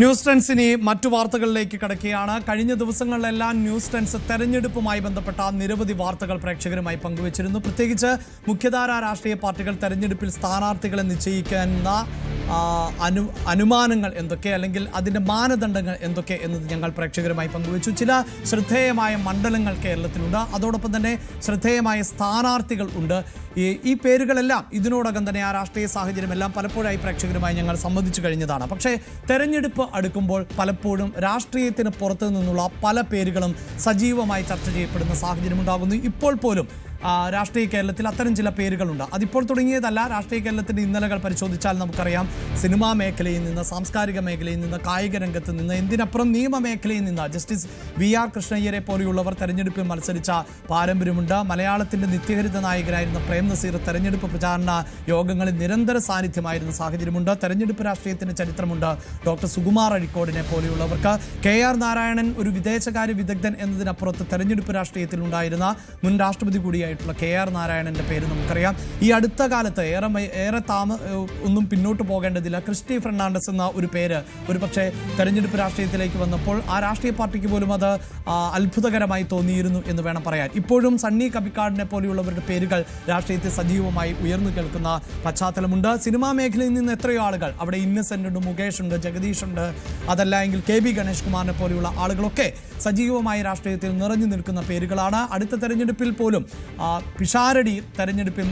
News ട്രെൻഡ്സിനി മറ്റു വാർത്തകളിലേക്ക് കടക്കുകയാണ്. കഴിഞ്ഞ ദിവസങ്ങളിലെല്ലാം ന്യൂസ് ട്രെൻഡ്സ് തെരഞ്ഞെടുപ്പുമായി ബന്ധപ്പെട്ട നിരവധി വാർത്തകൾ പ്രേക്ഷകരുമായി പങ്കുവച്ചിരുന്നു. പ്രത്യേകിച്ച് മുഖ്യധാര രാഷ്ട്രീയ പാർട്ടികൾ തെരഞ്ഞെടുപ്പിൽ സ്ഥാനാർത്ഥികളെ നിശ്ചയിക്കുന്ന അനുമാനങ്ങൾ എന്തൊക്കെ, അല്ലെങ്കിൽ അതിൻ്റെ മാനദണ്ഡങ്ങൾ എന്തൊക്കെ എന്നത് ഞങ്ങൾ പ്രേക്ഷകരുമായി പങ്കുവച്ചു. ചില ശ്രദ്ധേയമായ മണ്ഡലങ്ങൾ കേരളത്തിലുണ്ട്, അതോടൊപ്പം തന്നെ ശ്രദ്ധേയമായ സ്ഥാനാർത്ഥികൾ ഉണ്ട്. ഈ പേരുകളെല്ലാം ഇതിനോടകം തന്നെ ആ രാഷ്ട്രീയ സാഹചര്യമെല്ലാം പലപ്പോഴായി പ്രേക്ഷകരുമായി ഞങ്ങൾ സംവദിച്ചു കഴിഞ്ഞതാണ്. പക്ഷേ തെരഞ്ഞെടുപ്പ് അടുക്കുമ്പോൾ പലപ്പോഴും രാഷ്ട്രീയത്തിന് പുറത്തു നിന്നുള്ള പല പേരുകളും സജീവമായി ചർച്ച ചെയ്യപ്പെടുന്ന സാഹചര്യം ഉണ്ടാകുന്നു. ഇപ്പോൾ പോലും രാഷ്ട്രീയ കേരളത്തിൽ അത്തരം ചില പേരുകളുണ്ട്. അതിപ്പോൾ തുടങ്ങിയതല്ല. രാഷ്ട്രീയ കേരളത്തിൻ്റെ ഇന്നലകൾ പരിശോധിച്ചാൽ നമുക്കറിയാം, സിനിമാ മേഖലയിൽ നിന്ന്, സാംസ്കാരിക മേഖലയിൽ നിന്ന്, കായിക രംഗത്ത് നിന്ന്, എന്തിനപ്പുറം നിയമ മേഖലയിൽ നിന്ന് ജസ്റ്റിസ് VR കൃഷ്ണയ്യരെ പോലെയുള്ളവർ തെരഞ്ഞെടുപ്പിൽ മത്സരിച്ച പാരമ്പര്യമുണ്ട്. മലയാളത്തിൻ്റെ നിത്യഹരിത നായകനായിരുന്ന പ്രേം നസീർ തെരഞ്ഞെടുപ്പ് പ്രചാരണ യോഗങ്ങളിൽ നിരന്തര സാന്നിധ്യമായിരുന്ന സാഹചര്യമുണ്ട്. തെരഞ്ഞെടുപ്പ് രാഷ്ട്രീയത്തിൻ്റെ ചരിത്രമുണ്ട് ഡോക്ടർ സുകുമാർ അഴീക്കോടിനെ പോലെയുള്ളവർക്ക്. KR നാരായണൻ ഒരു വിദേശകാര്യ വിദഗ്ധൻ എന്നതിനപ്പുറത്ത് തെരഞ്ഞെടുപ്പ് രാഷ്ട്രീയത്തിൽ ഉണ്ടായിരുന്ന മുൻ രാഷ്ട്രപതി കൂടിയായി KR നാരായണന്റെ പേര് നമുക്കറിയാം. ഈ അടുത്ത കാലത്ത് ഏറെ ഒന്നും പിന്നോട്ട് പോകേണ്ടതില്ല, ക്രിസ്റ്റി ഫെർണാണ്ടസ് എന്ന ഒരു പേര് ഒരു പക്ഷേ തെരഞ്ഞെടുപ്പ് രാഷ്ട്രീയത്തിലേക്ക് വന്നപ്പോൾ ആ രാഷ്ട്രീയ പാർട്ടിക്ക് പോലും അത് അത്ഭുതകരമായി തോന്നിയിരുന്നു എന്ന് വേണം പറയാൻ. ഇപ്പോഴും സണ്ണി കബിക്കാടിനെ പോലെയുള്ളവരുടെ പേരുകൾ രാഷ്ട്രീയത്തിൽ സജീവമായി ഉയർന്നു കേൾക്കുന്ന പശ്ചാത്തലമുണ്ട്. സിനിമാ മേഖലയിൽ നിന്ന് എത്രയോ ആളുകൾ, അവിടെ ഇന്നസെന്റ് ഉണ്ട്, മുകേഷ് ഉണ്ട്, ജഗദീഷ് ഉണ്ട്, അതല്ല എങ്കിൽ KB ഗണേഷ് കുമാറിനെ പോലെയുള്ള ആളുകളൊക്കെ സജീവമായി രാഷ്ട്രീയത്തിൽ നിറഞ്ഞു നിൽക്കുന്ന പേരുകളാണ്. അടുത്ത തെരഞ്ഞെടുപ്പിൽ പോലും പിഷാരടി തെരഞ്ഞെടുപ്പിൽ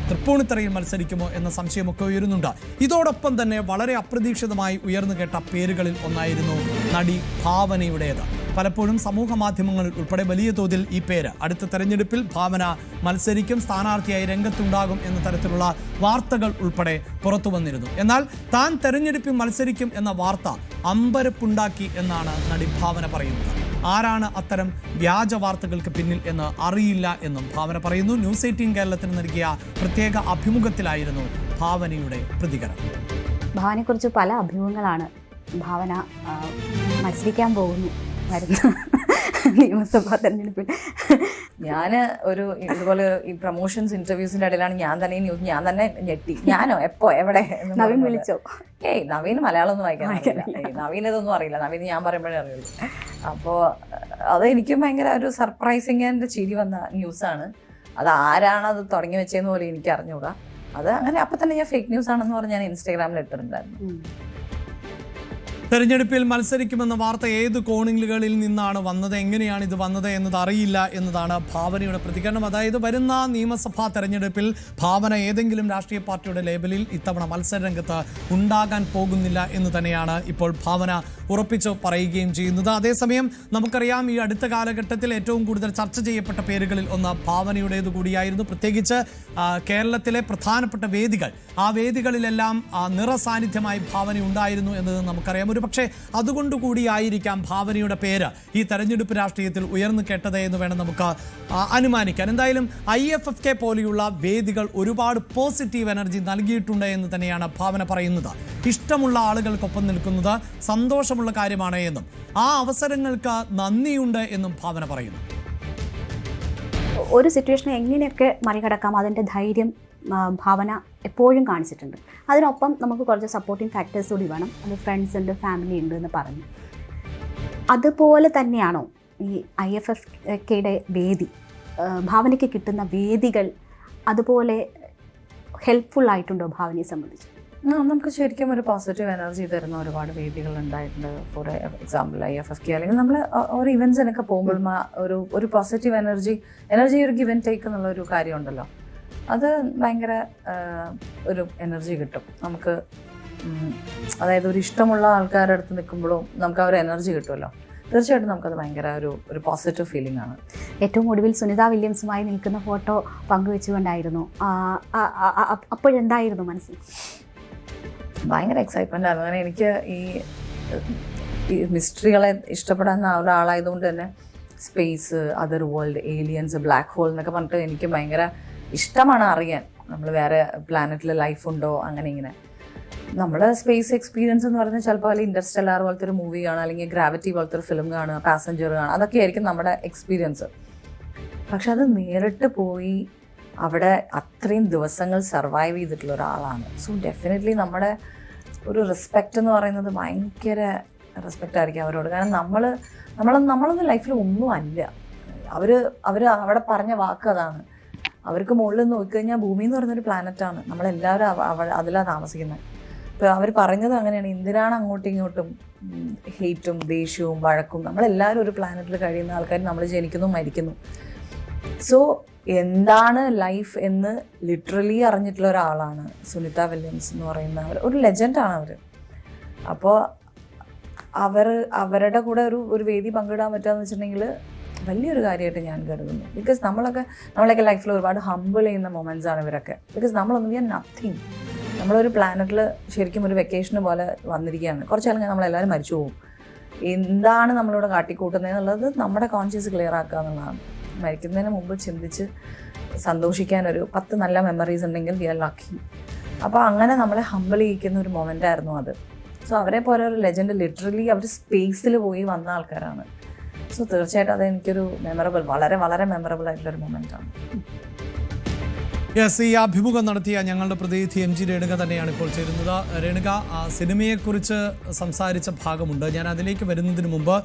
തൃപ്പൂണിത്തറയിൽ മത്സരിക്കുമോ എന്ന സംശയമൊക്കെ ഉയരുന്നുണ്ട്. ഇതോടൊപ്പം തന്നെ വളരെ അപ്രതീക്ഷിതമായി ഉയർന്നു കേട്ട പേരുകളിൽ ഒന്നായിരുന്നു നടി ഭാവനയുടേത്. പലപ്പോഴും സമൂഹ മാധ്യമങ്ങളിൽ ഉൾപ്പെടെ വലിയ തോതിൽ ഈ പേര് അടുത്ത തെരഞ്ഞെടുപ്പിൽ ഭാവന മത്സരിക്കും, സ്ഥാനാർത്ഥിയായി രംഗത്തുണ്ടാകും എന്ന തരത്തിലുള്ള വാർത്തകൾ ഉൾപ്പെടെ പുറത്തു വന്നിരുന്നു. എന്നാൽ താൻ തെരഞ്ഞെടുപ്പിൽ മത്സരിക്കും എന്ന വാർത്ത അമ്പരപ്പുണ്ടാക്കി എന്നാണ് നടി ഭാവന പറയുന്നത്. ആരാണ് അത്തരം വ്യാജ വാർത്തകൾക്ക് പിന്നിൽ എന്ന് അറിയില്ല എന്നും ഭാവന പറയുന്നു. ന്യൂസ് 18 കേരളത്തിന് നൽകിയ പ്രത്യേക അഭിമുഖത്തിലായിരുന്നു ഭാവനയുടെ പ്രതികരണം. ഭാവനയെക്കുറിച്ച് പല അഭിമുഖങ്ങളാണ്. ഭാവന മത്സരിക്കാൻ പോകുന്നു വരുന്ന നിയമസഭാ തെരഞ്ഞെടുപ്പിൽ. ഞാൻ ഒരു ഇതുപോലെ ഈ പ്രൊമോഷൻസ് ഇന്റർവ്യൂസിന്റെ ഇടയിലാണ് ഞാൻ തന്നെ ഞെട്ടി. ഞാനോ എപ്പോ എവിടെ നവീൻ വിളിച്ചോ? നവീന് മലയാളം ഒന്നും വായിക്കാൻ നവീൻ ഇതൊന്നും അറിയില്ല. നവീൻ ഞാൻ പറയുമ്പോഴേ അറിയുള്ളൂ. അപ്പോൾ അത് എനിക്കും ഭയങ്കര ഒരു സർപ്രൈസിങ് ആൻഡ് ചിരി വന്ന ന്യൂസാണ്. അത് ആരാണ് അത് തുടങ്ങി വെച്ചതെന്ന് പോലും എനിക്ക് അറിഞ്ഞുകൂടാ. അത് അങ്ങനെ അപ്പം തന്നെ ഞാൻ ഫേക്ക് ന്യൂസ് ആണെന്ന് പറഞ്ഞ് ഞാൻ ഇൻസ്റ്റാഗ്രാമിൽ ഇട്ടിട്ടുണ്ടായിരുന്നു. തെരഞ്ഞെടുപ്പിൽ മത്സരിക്കുമെന്ന വാർത്ത ഏത് കോണിലുകളിൽ നിന്നാണ് വന്നത്, എങ്ങനെയാണ് ഇത് വന്നത് എന്നത് അറിയില്ല എന്നതാണ് ഭാവനയുടെ പ്രതികരണം. അതായത് വരുന്ന നിയമസഭാ തെരഞ്ഞെടുപ്പിൽ ഭാവന ഏതെങ്കിലും രാഷ്ട്രീയ പാർട്ടിയുടെ ലേബലിൽ ഇത്തവണ മത്സരരംഗത്ത് ഉണ്ടാകാൻ പോകുന്നില്ല എന്ന് തന്നെയാണ് ഇപ്പോൾ ഭാവന ഉറപ്പിച്ച് പറയുകയും ചെയ്യുന്നത്. അതേസമയം നമുക്കറിയാം, ഈ അടുത്ത കാലഘട്ടത്തിൽ ഏറ്റവും കൂടുതൽ ചർച്ച ചെയ്യപ്പെട്ട പേരുകളിൽ ഒന്ന് ഭാവനയുടേത് കൂടിയായിരുന്നു. പ്രത്യേകിച്ച് കേരളത്തിലെ പ്രധാനപ്പെട്ട വേദികൾ, ആ വേദികളിലെല്ലാം നിറസാന്നിധ്യമായി ഭാവന ഉണ്ടായിരുന്നു എന്നത് നമുക്കറിയാം. പക്ഷേ അതുകൊണ്ടുകൂടിയായിരിക്കാം ഭാവനയുടെ പേര് ഈ തെരഞ്ഞെടുപ്പ് രാഷ്ട്രീയത്തിൽ ഉയർന്നു കേട്ടത് എന്ന് വേണം നമുക്ക് അനുമാനിക്കാൻ. എന്തായാലും IFFK പോലെയുള്ള വേദികൾ ഒരുപാട് പോസിറ്റീവ് എനർജി നൽകിയിട്ടുണ്ട് എന്ന് തന്നെയാണ് ഭാവന പറയുന്നത്. ഇഷ്ടമുള്ള ആളുകൾക്കൊപ്പം നിൽക്കുന്നത് സന്തോഷമുള്ള കാര്യമാണ് എന്നും ആ അവസരങ്ങൾക്ക് നന്ദിയുണ്ട് എന്നും ഭാവന പറയുന്നു. ഒരു സിറ്റുവേഷനെ എങ്ങനെയൊക്കെ മറികടക്കാം, അതിൻ്റെ ധൈര്യം ഭാവന എപ്പോഴും കാണിച്ചിട്ടുണ്ട്. അതിനൊപ്പം നമുക്ക് കുറച്ച് സപ്പോർട്ടിങ് ഫാക്ടേഴ്സ് കൂടി വേണം. അത് ഫ്രണ്ട്സ് ഉണ്ട്, ഫാമിലി ഉണ്ട് എന്ന് പറഞ്ഞു. അതുപോലെ തന്നെയാണോ ഈ IFFKയുടെ വേദി, ഭാവനയ്ക്ക് കിട്ടുന്ന വേദികൾ അതുപോലെ ഹെൽപ്ഫുൾ ആയിട്ടുണ്ടോ ഭാവനയെ സംബന്ധിച്ച്? നമുക്ക് ശരിക്കും ഒരു പോസിറ്റീവ് എനർജി തരുന്ന ഒരുപാട് വേദികൾ ഉണ്ടായിട്ടുണ്ട്. ഫോർ എക്സാമ്പിൾ IFFK അല്ലെങ്കിൽ നമ്മൾ ഓരോ ഇവൻറ്റ്സിനൊക്കെ പോകുമ്പോൾ ഒരു പോസിറ്റീവ് എനർജി ഒരു ഗിവ് ആൻഡ് ടേക്ക് എന്നുള്ള ഒരു കാര്യമുണ്ടല്ലോ, അത് ഭയങ്കര ഒരു എനർജി കിട്ടും നമുക്ക്. അതായത് ഒരു ഇഷ്ടമുള്ള ആൾക്കാരുടെ അടുത്ത് നിൽക്കുമ്പോഴും നമുക്ക് ആ ഒരു എനർജി കിട്ടുമല്ലോ. തീർച്ചയായിട്ടും നമുക്കത് ഭയങ്കര ഒരു പോസിറ്റീവ് ഫീലിംഗ് ആണ്. ഏറ്റവും ഒടുവിൽ സുനിത വില്യംസുമായി നിൽക്കുന്ന ഫോട്ടോ പങ്കുവെച്ചുകൊണ്ടായിരുന്നു. അപ്പോഴെന്തായിരുന്നു മനസ്സിൽ? ഭയങ്കര എക്സൈറ്റ്മെൻ്റ് ആയിരുന്നു. അങ്ങനെ എനിക്ക് ഈ മിസ്റ്ററികളെ ഇഷ്ടപ്പെടാവുന്ന ഒരാളായതുകൊണ്ട് തന്നെ space, other world, aliens, black hole എന്നൊക്കെ പറഞ്ഞിട്ട് എനിക്ക് ഭയങ്കര ഇഷ്ടമാണ് അറിയാൻ. നമ്മൾ വേറെ പ്ലാനറ്റിൽ ലൈഫ് ഉണ്ടോ അങ്ങനെ ഇങ്ങനെ. നമ്മൾ സ്പേസ് എക്സ്പീരിയൻസ് എന്ന് പറയുന്നത് ചിലപ്പോൾ അല്ലെങ്കിൽ ഇൻറ്റർസ്റ്റെല്ലാർ പോലത്തെ ഒരു മൂവി കാണുക, അല്ലെങ്കിൽ ഗ്രാവിറ്റി പോലത്തെ ഒരു ഫിലിം കാണുക, പാസഞ്ചർ കാണുക, അതൊക്കെ ആയിരിക്കും നമ്മുടെ എക്സ്പീരിയൻസ്. പക്ഷെ അത് നേരിട്ട് പോയി അവിടെ അത്രയും ദിവസങ്ങൾ സർവൈവ് ചെയ്തിട്ടുള്ള ഒരാളാണ്. സോ ഡെഫിനറ്റ്ലി നമ്മുടെ ഒരു റെസ്പെക്റ്റ് എന്ന് പറയുന്നത് ഭയങ്കര റെസ്പെക്റ്റ് ആയിരിക്കും അവരോട്. കാരണം നമ്മളൊന്നും ലൈഫിൽ ഒന്നും അല്ല. അവർ അവിടെ പറഞ്ഞ വാക്ക് അതാണ്. അവർക്ക് മുകളിൽ നോക്കിക്കഴിഞ്ഞാൽ ഭൂമി എന്ന് പറയുന്നൊരു പ്ലാനറ്റാണ്. നമ്മളെല്ലാവരും അതിലാണ് താമസിക്കുന്നത്. ഇപ്പോൾ അവർ പറഞ്ഞത് അങ്ങനെയാണ്, എന്തിനാണ് അങ്ങോട്ടും ഇങ്ങോട്ടും ഹെയ്റ്റും ദേഷ്യവും വഴക്കും? നമ്മളെല്ലാവരും ഒരു പ്ലാനറ്റിൽ കഴിയുന്ന ആൾക്കാർ, നമ്മൾ ജനിക്കുന്നു മരിക്കുന്നു. സോ എന്താണ് ലൈഫ് എന്ന് ലിറ്ററലി അറിഞ്ഞിട്ടുള്ള ഒരാളാണ് സുനിത വില്യംസ് എന്ന് പറയുന്ന ഒരു ലെജൻഡാണ് അവർ. അപ്പോൾ അവരുടെ കൂടെ ഒരു വേദി പങ്കിടാൻ പറ്റുകയെന്ന് വെച്ചിട്ടുണ്ടെങ്കിൽ വലിയൊരു കാര്യമായിട്ട് ഞാൻ കരുതുന്നു. ബിക്കോസ് നമ്മളൊക്കെ ലൈഫിൽ ഒരുപാട് ഹംബിൾ ചെയ്യുന്ന മൊമെൻറ്റ്സ് ആണ് ഇവരൊക്കെ. ബിക്കോസ് നമ്മളൊന്നും ചെയ്യാൻ നത്തിങ്. നമ്മളൊരു പ്ലാനറ്റിൽ ശരിക്കും ഒരു വെക്കേഷന് പോലെ വന്നിരിക്കുകയാണ്. കുറച്ചാലും നമ്മളെല്ലാവരും മരിച്ചു പോകും. എന്താണ് നമ്മളിവിടെ കാട്ടിക്കൂട്ടുന്നത് എന്നുള്ളത് നമ്മുടെ കോൺഷ്യസ് ക്ലിയർ ആക്കുക എന്നുള്ളതാണ്. മരിക്കുന്നതിന് മുമ്പ് ചിന്തിച്ച് സന്തോഷിക്കാൻ ഒരു 10 നല്ല മെമ്മറീസ് ഉണ്ടെങ്കിൽ വി ആർ ലക്കി. അപ്പോൾ അങ്ങനെ നമ്മളെ ഹംബിൾ ചെയ്യിക്കുന്ന ഒരു മൊമെൻ്റ് ആയിരുന്നു അത്. സോ അവരെ പോലെ ഒരു ലെജൻഡ് ലിറ്ററലി അവർ സ്പേസിൽ പോയി വന്ന ആൾക്കാരാണ്. സോ തീർച്ചയായിട്ടും അത് എനിക്കൊരു വളരെ വളരെ മെമ്മറബിൾ ആയിട്ടുള്ളൊരു മൊമെൻ്റാണ്. യെസ്, ഈ അഭിമുഖം നടത്തിയ ഞങ്ങളുടെ പ്രതിനിധി MG രേണുക തന്നെയാണ് ഇപ്പോൾ ചേരുന്നത്. രേണുക, സിനിമയെക്കുറിച്ച് സംസാരിച്ച ഭാഗമുണ്ട്. ഞാൻ അതിലേക്ക് വരുന്നതിന് മുമ്പ്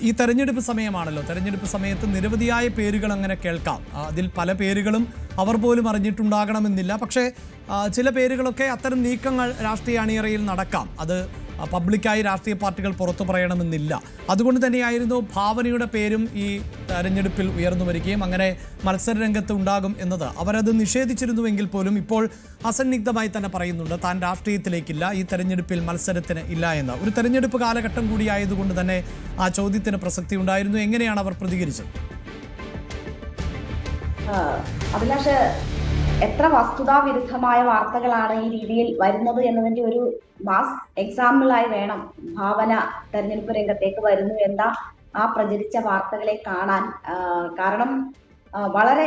ഈ തെരഞ്ഞെടുപ്പ് സമയമാണല്ലോ. തെരഞ്ഞെടുപ്പ് സമയത്ത് നിരവധിയായ പേരുകൾ അങ്ങനെ കേൾക്കാം. അതിൽ പല പേരുകളും അവർ പോലും അറിഞ്ഞിട്ടുണ്ടാകണമെന്നില്ല. പക്ഷേ ചില പേരുകളൊക്കെ അത്തരം നീക്കങ്ങൾ രാഷ്ട്രീയ അണിയറയിൽ നടക്കാം. അത് പബ്ലിക്കായി രാഷ്ട്രീയ പാർട്ടികൾ പുറത്തു പറയണമെന്നില്ല. അതുകൊണ്ട് തന്നെയായിരുന്നു ഭാവനയുടെ പേരും ഈ തെരഞ്ഞെടുപ്പിൽ ഉയർന്നു വരികയും അങ്ങനെ മത്സരരംഗത്ത് ഉണ്ടാകും എന്നത്. അവരത് നിഷേധിച്ചിരുന്നുവെങ്കിൽ പോലും ഇപ്പോൾ അസന്നിഗ്ധമായി തന്നെ പറയുന്നുണ്ട് താൻ രാഷ്ട്രീയത്തിലേക്കില്ല, ഈ തെരഞ്ഞെടുപ്പിൽ മത്സരത്തിന് ഇല്ല എന്ന്. ഒരു തെരഞ്ഞെടുപ്പ് കാലഘട്ടം കൂടിയായതുകൊണ്ട് തന്നെ ആ ചോദ്യത്തിന് പ്രസക്തി ഉണ്ടായിരുന്നു. എങ്ങനെയാണ് അവർ പ്രതികരിച്ചത്? അഭിലാഷ്, എത്ര വസ്തുതാവിരുദ്ധമായ വാർത്തകളാണ് ഈ രീതിയിൽ വരുന്നത് എന്നതിന്റെ ഒരു മാസ് എക്സാമ്പിളായി വേണം ഭാവന തെരഞ്ഞെടുപ്പ് രംഗത്തേക്ക് വരുന്നു എന്ന ആ പ്രചരിച്ച വാർത്തകളെ കാണാൻ. കാരണം വളരെ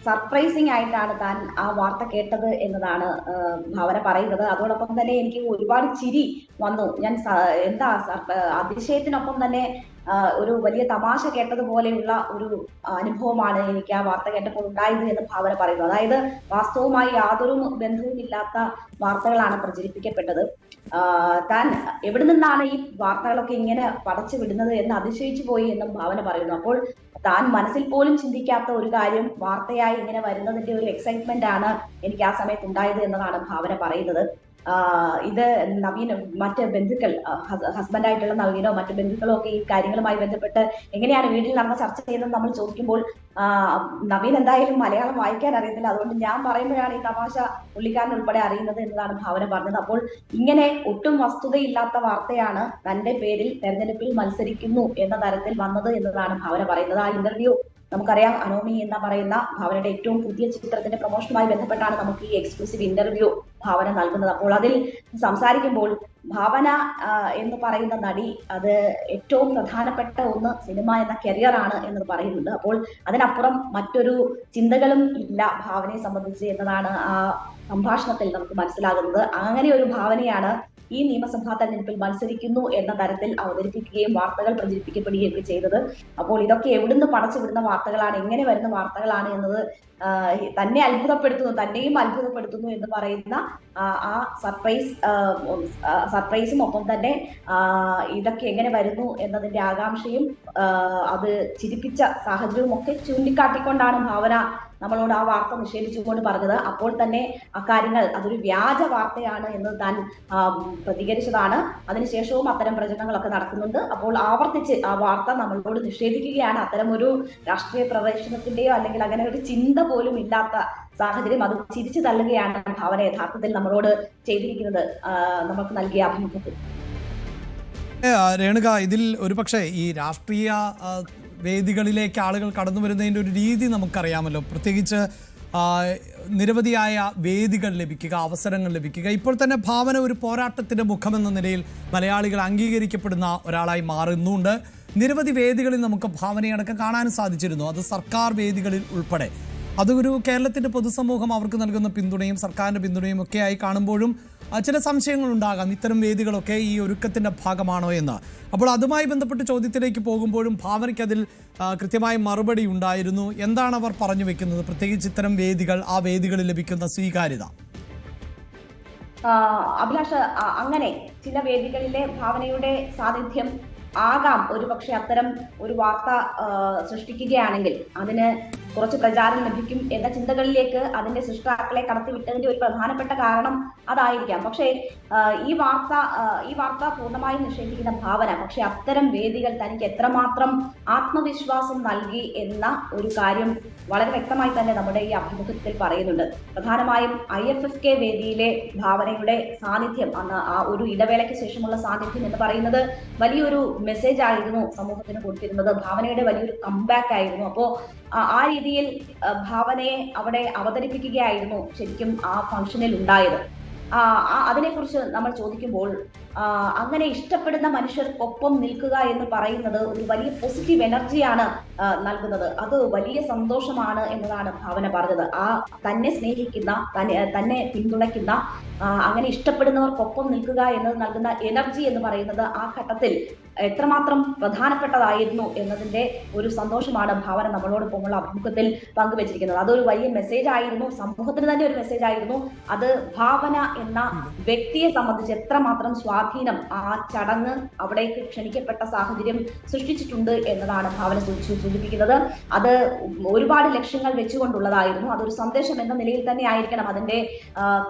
സർപ്രൈസിങ് ആയിട്ടാണ് താൻ ആ വാർത്ത കേട്ടത് എന്നതാണ് ഭാവന പറയുന്നത്. അതോടൊപ്പം തന്നെ എനിക്ക് ഒരുപാട് ചിരി വന്നു. ഞാൻ അതിശയത്തിനൊപ്പം തന്നെ ഒരു വലിയ തമാശ കേട്ടതുപോലെയുള്ള ഒരു അനുഭവമാണ് എനിക്ക് ആ വാർത്ത കേട്ടപ്പോൾ ഉണ്ടായത് എന്ന് ഭാവന പറയുന്നു. അതായത് വാസ്തവമായി യാതൊരു ബന്ധവുമില്ലാത്ത വാർത്തകളാണ് പ്രചരിപ്പിക്കപ്പെട്ടത്. താൻ എവിടെ നിന്നാണ് ഈ വാർത്തകളൊക്കെ ഇങ്ങനെ പടച്ചു വിടുന്നത് എന്ന് അതിശയിച്ചു പോയി എന്നും ഭാവന പറയുന്നു. അപ്പോൾ താൻ മനസ്സിൽ പോലും ചിന്തിക്കാത്ത ഒരു കാര്യം വാർത്തയായി ഇങ്ങനെ വരുന്നതിന്റെ ഒരു എക്സൈറ്റ്മെന്റ് ആണ് എനിക്ക് ആ സമയത്ത് ഉണ്ടായത് എന്നതാണ് ഭാവന പറയുന്നത്. ഇത് നവീൻ മറ്റ് ബന്ധുക്കൾ, ഹസ്ബൻഡായിട്ടുള്ള നവീനോ മറ്റു ബന്ധുക്കളോ ഒക്കെ ഈ കാര്യങ്ങളുമായി ബന്ധപ്പെട്ട് എങ്ങനെയാണ് വീട്ടിൽ നടന്ന ചർച്ച ചെയ്യുന്നത് നമ്മൾ ചോദിക്കുമ്പോൾ നവീൻ എന്തായാലും മലയാളം വായിക്കാൻ അറിയത്തില്ല, അതുകൊണ്ട് ഞാൻ പറയുമ്പോഴാണ് ഈ തമാശ പുള്ളിക്കാരൻ ഉൾപ്പെടെ അറിയുന്നത് എന്നതാണ് ഭാവന പറഞ്ഞത്. അപ്പോൾ ഇങ്ങനെ ഒട്ടും വസ്തുതയില്ലാത്ത വാർത്തയാണ് തന്റെ പേരിൽ തെരഞ്ഞെടുപ്പിൽ മത്സരിക്കുന്നു എന്ന തരത്തിൽ വന്നത് എന്നതാണ് ഭാവന പറയുന്നത്. ആ ഇന്റർവ്യൂ നമുക്കറിയാം, അനോമി എന്ന് പറയുന്ന ഭാവനയുടെ ഏറ്റവും പുതിയ ചിത്രത്തിന്റെ പ്രൊമോഷനുമായി ബന്ധപ്പെട്ടാണ് നമുക്ക് ഈ എക്സ്ക്ലൂസീവ് ഇന്റർവ്യൂ ഭാവന നൽകുന്നത്. അപ്പോൾ അതിൽ സംസാരിക്കുമ്പോൾ ഭാവന എന്ന് പറയുന്ന നടി അത് ഏറ്റവും പ്രധാനപ്പെട്ട ഒന്ന് സിനിമ എന്ന കരിയറാണ് എന്ന് പറയുന്നുണ്ട്. അപ്പോൾ അതിനപ്പുറം മറ്റൊരു ചിന്തകളും ഇല്ല ഭാവനയെ സംബന്ധിച്ച് എന്നതാണ് ആ സംഭാഷണത്തിൽ നമുക്ക് മനസ്സിലാകുന്നത്. അങ്ങനെ ഒരു ഭാവനയാണ് ഈ നിയമസഭാ തെരഞ്ഞെടുപ്പിൽ മത്സരിക്കുന്നു എന്ന തരത്തിൽ അവതരിപ്പിക്കുകയും വാർത്തകൾ പ്രചരിപ്പിക്കപ്പെടുകയും ഒക്കെ ചെയ്തത്. അപ്പോൾ ഇതൊക്കെ എവിടുന്ന് പടച്ചുവിടുന്ന വാർത്തകളാണ്, എങ്ങനെ വരുന്ന വാർത്തകളാണ് എന്നത് തന്നെയും അത്ഭുതപ്പെടുത്തുന്നു എന്ന് പറയുന്ന ആ സർപ്രൈസും ഒപ്പം തന്നെ ഇതൊക്കെ എങ്ങനെ വരുന്നു എന്നതിന്റെ ആകാംക്ഷയും അത് ചിരിപ്പിച്ച സാഹചര്യവും ഒക്കെ ചൂണ്ടിക്കാട്ടിക്കൊണ്ടാണ് ഭാവന നമ്മളോട് ആ വാർത്ത നിഷേധിച്ചുകൊണ്ട് പറഞ്ഞത്. അപ്പോൾ തന്നെ അക്കാര്യങ്ങൾ അതൊരു വ്യാജ വാർത്തയാണ് എന്ന് താൻ പ്രതികരിച്ചതാണ്. അതിനുശേഷവും അത്തരം പ്രചരണങ്ങളൊക്കെ നടക്കുന്നുണ്ട്. അപ്പോൾ ആവർത്തിച്ച് ആ വാർത്ത നമ്മളോട് നിഷേധിക്കുകയാണ്. അത്തരം ഒരു രാഷ്ട്രീയ പ്രവേശനത്തിന്റെയോ അല്ലെങ്കിൽ അങ്ങനെ ഒരു ചിന്ത പോലും ഇല്ലാത്ത സാഹചര്യം അത് ചിരിച്ചു തള്ളുകയാണ് ഭാവന യഥാർത്ഥത്തിൽ നമ്മളോട് ചെയ്തിരിക്കുന്നത് നമുക്ക് നൽകിയ അഭിമുഖത്തിൽ. രേണുക, ഇതിൽ ഒരുപക്ഷെ ഈ രാഷ്ട്രീയ വേദികളിലേക്ക് ആളുകൾ കടന്നു വരുന്നതിൻ്റെ ഒരു രീതി നമുക്കറിയാമല്ലോ. പ്രത്യേകിച്ച് നിരവധിയായ വേദികൾ ലഭിക്കുക, അവസരങ്ങൾ ലഭിക്കുക. ഇപ്പോൾ തന്നെ ഭാവന ഒരു പോരാട്ടത്തിൻ്റെ മുഖമെന്ന നിലയിൽ മലയാളികൾ അംഗീകരിക്കപ്പെടുന്ന ഒരാളായി മാറുന്നുണ്ട്. നിരവധി വേദികളിൽ നമുക്ക് ഭാവനയടക്കം കാണാനും സാധിച്ചിരുന്നു, അത് സർക്കാർ വേദികളിൽ ഉൾപ്പെടെ. അതൊരു കേരളത്തിൻ്റെ പൊതുസമൂഹം അവർക്ക് നൽകുന്ന പിന്തുണയും സർക്കാരിൻ്റെ പിന്തുണയും ഒക്കെ ആയി കാണുമ്പോഴും ചില സംശയങ്ങളുണ്ടാകാം, ഇത്തരം വേദികളൊക്കെ ഈ ഒരുക്കത്തിൻ്റെ ഭാഗമാണോ എന്ന്. അപ്പോൾ അതുമായി ബന്ധപ്പെട്ട് ചോദ്യത്തിലേക്ക് പോകുമ്പോഴും ഭാവനയ്ക്ക് അതിൽ കൃത്യമായ മറുപടി ഉണ്ടായിരുന്നു. എന്താണ് അവർ പറഞ്ഞു വെക്കുന്നത്, പ്രത്യേകിച്ച് ഇത്തരം വേദികൾ, ആ വേദികളിൽ ലഭിക്കുന്ന സ്വീകാര്യത? അഭിലാഷ്, അങ്ങനെ ചില വേദികളിലെ ഭാവനയുടെ സാന്നിധ്യം ആകാം ഒരുപക്ഷെ അത്തരം ഒരു വാർത്ത സൃഷ്ടിക്കുകയാണെങ്കിൽ അതിന് കുറച്ച് പ്രചാരം ലഭിക്കും എന്ന ചിന്തകളിലേക്ക് അതിന്റെ സൃഷ്ടാക്കളെ കടത്തിവിട്ടതിന്റെ ഒരു പ്രധാനപ്പെട്ട കാരണം അതായിരിക്കാം. പക്ഷേ ഈ വാർത്ത പൂർണ്ണമായും നിഷേധിക്കുന്ന ഭാവന, പക്ഷെ അത്തരം വേദികൾ തനിക്ക് എത്രമാത്രം ആത്മവിശ്വാസം നൽകി എന്ന ഒരു കാര്യം വളരെ വ്യക്തമായി തന്നെ നമ്മുടെ ഈ അഭിമുഖത്തിൽ പറയുന്നുണ്ട്. പ്രധാനമായും IFFK വേദിയിലെ ഭാവനയുടെ സാന്നിധ്യം, അന്ന് ആ ഒരു ഇടവേളയ്ക്ക് ശേഷമുള്ള സാന്നിധ്യം എന്ന് പറയുന്നത് വലിയൊരു മെസ്സേജ് ആയിരുന്നു സമൂഹത്തിന് കൊടുത്തിരുന്നത്. ഭാവനയുടെ വലിയൊരു കംബാക്ക് ആയിരുന്നു. അപ്പോ ആ രീതിയിൽ ഭാവനയെ അവിടെ അവതരിപ്പിക്കുകയായിരുന്നു ശരിക്കും ആ ഫംഗ്ഷനിൽ ഉണ്ടായത്. അതിനെക്കുറിച്ച് നമ്മൾ ചോദിക്കുമ്പോൾ അങ്ങനെ ഇഷ്ടപ്പെടുന്ന മനുഷ്യർക്കൊപ്പം നിൽക്കുക എന്ന് പറയുന്നത് ഒരു വലിയ പോസിറ്റീവ് എനർജിയാണ് നൽകുന്നത്. അത് വലിയ സന്തോഷമാണ് എന്നതാണ് ഭാവന പറഞ്ഞത്. ആ തന്നെ സ്നേഹിക്കുന്ന, തന്നെ പിന്തുണയ്ക്കുന്ന, അങ്ങനെ ഇഷ്ടപ്പെടുന്നവർക്കൊപ്പം നിൽക്കുക എന്നത് നൽകുന്ന എനർജി എന്ന് പറയുന്നത് ആ ഘട്ടത്തിൽ എത്രമാത്രം പ്രധാനപ്പെട്ടതായിരുന്നു എന്നതിന്റെ ഒരു സന്തോഷമാണ് ഭാവന നമ്മളോടൊപ്പമുള്ള അഭിമുഖത്തിൽ പങ്കുവച്ചിരിക്കുന്നത്. അതൊരു വലിയ മെസ്സേജ് ആയിരുന്നു, സമൂഹത്തിന് തന്നെ ഒരു മെസ്സേജ് ആയിരുന്നു. അത് ഭാവന എന്ന വ്യക്തിയെ സംബന്ധിച്ച് എത്രമാത്രം സ്വാധീനം ആ ചടങ്ങ്, അവിടേക്ക് ക്ഷണിക്കപ്പെട്ട സാഹചര്യം സൃഷ്ടിച്ചിട്ടുണ്ട് എന്നതാണ് ഭാവന സൂചിപ്പിക്കുന്നത്. അത് ഒരുപാട് ലക്ഷ്യങ്ങൾ വെച്ചുകൊണ്ടുള്ളതായിരുന്നു. അതൊരു സന്ദേശം എന്ന നിലയിൽ തന്നെ ആയിരിക്കണം അതിന്റെ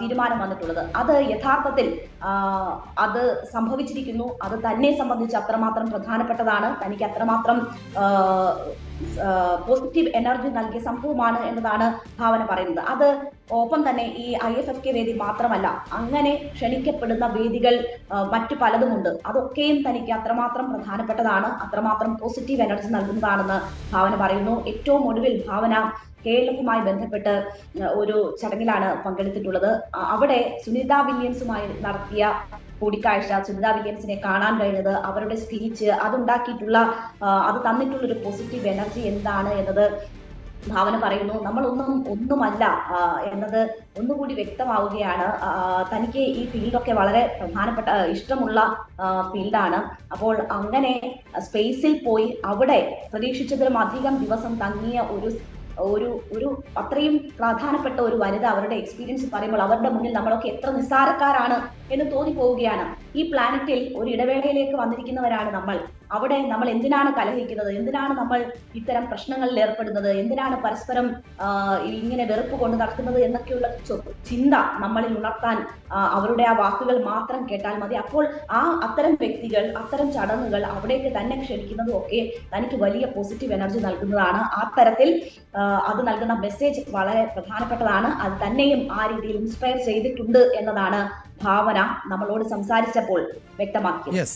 തീരുമാനം വന്നിട്ടുള്ളത്. അത് യഥാർത്ഥത്തിൽ അത് സംഭവിച്ചിരിക്കുന്നു. അത് തന്നെ സംബന്ധിച്ച് അത്രമാത്രം പ്രധാനപ്പെട്ടതാണ്, തനിക്ക് അത്രമാത്രം പോസിറ്റീവ് എനർജി നൽകിയ സംഭവമാണ് എന്നതാണ് ഭാവന പറയുന്നത്. അത് ഒപ്പം തന്നെ ഈ IFFK വേദി മാത്രമല്ല, അങ്ങനെ ക്ഷണിക്കപ്പെടുന്ന വേദികൾ മറ്റു പലതുമുണ്ട്. അതൊക്കെയും തനിക്ക് അത്രമാത്രം പ്രധാനപ്പെട്ടതാണ്, അത്രമാത്രം പോസിറ്റീവ് എനർജി നൽകുന്നതാണെന്ന് ഭാവന പറയുന്നു. ഏറ്റവും ഒടുവിൽ ഭാവന KLFുമായി ബന്ധപ്പെട്ട് ഒരു ചടങ്ങിലാണ് പങ്കെടുത്തിട്ടുള്ളത്. അവിടെ സുനിത വില്യംസുമായി നടത്തിയ കൂടിക്കാഴ്ച, സുനിത വില്യംസിനെ കാണാൻ കഴിഞ്ഞത്, അവരുടെ സ്പീച്ച്, അതുണ്ടാക്കിയിട്ടുള്ള അത് തന്നിട്ടുള്ള ഒരു പോസിറ്റീവ് എനർജി എന്താണ് എന്നത് ഭാവന പറയുന്നു. ഒന്നുമല്ല എന്നത് ഒന്നുകൂടി വ്യക്തമാവുകയാണ്. തനിക്ക് ഈ ഫീൽഡൊക്കെ വളരെ പ്രധാനപ്പെട്ട, ഇഷ്ടമുള്ള ഫീൽഡാണ്. അപ്പോൾ അങ്ങനെ സ്പേസിൽ പോയി അവിടെ പ്രതീക്ഷിച്ചതിലും അധികം ദിവസം തങ്ങിയ ഒരു അത്രയും പ്രധാനപ്പെട്ട ഒരു വനിത അവരുടെ എക്സ്പീരിയൻസ് പറയുമ്പോൾ അവരുടെ മുന്നിൽ നമ്മളൊക്കെ എത്ര നിസ്സാരക്കാരാണ് എന്ന് തോന്നിപ്പോവുകയാണ്. ഈ പ്ലാനറ്റിൽ ഒരു ഇടവേളയിലേക്ക് വന്നിരിക്കുന്നവരാണ് നമ്മൾ. അവിടെ നമ്മൾ എന്തിനാണ് കലഹിക്കുന്നത്, എന്തിനാണ് നമ്മൾ ഇത്തരം പ്രശ്നങ്ങളിൽ ഏർപ്പെടുന്നത്, എന്തിനാണ് പരസ്പരം ഇങ്ങനെ വെറുപ്പ് കൊണ്ട് നടക്കുന്നത് എന്നൊക്കെയുള്ള ചിന്ത നമ്മളിൽ ഉണർത്താൻ അവരുടെ ആ വാക്കുകൾ മാത്രം കേട്ടാൽ മതി. അപ്പോൾ അത്തരം വ്യക്തികൾ, അത്തരം ചടങ്ങുകൾ, അവിടേക്ക് തന്നെ ക്ഷണിക്കുന്നതും ഒക്കെ തനിക്ക് വലിയ പോസിറ്റീവ് എനർജി നൽകുന്നതാണ്. ആ തരത്തിൽ അത് നൽകുന്ന മെസ്സേജ് വളരെ പ്രധാനപ്പെട്ടതാണ്. അത് തന്നെയും ആ രീതിയിൽ ഇൻസ്പയർ ചെയ്തിട്ടുണ്ട് എന്നതാണ് ഭാവന നമ്മളോട് സംസാരിച്ചപ്പോൾ വ്യക്തമാക്കിയത്.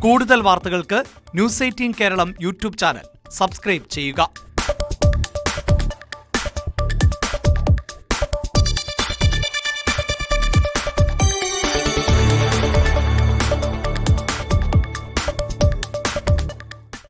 കൂടുതൽ വാർത്തകൾക്ക് News 18 Keralam YouTube channel subscribe ചെയ്യുക.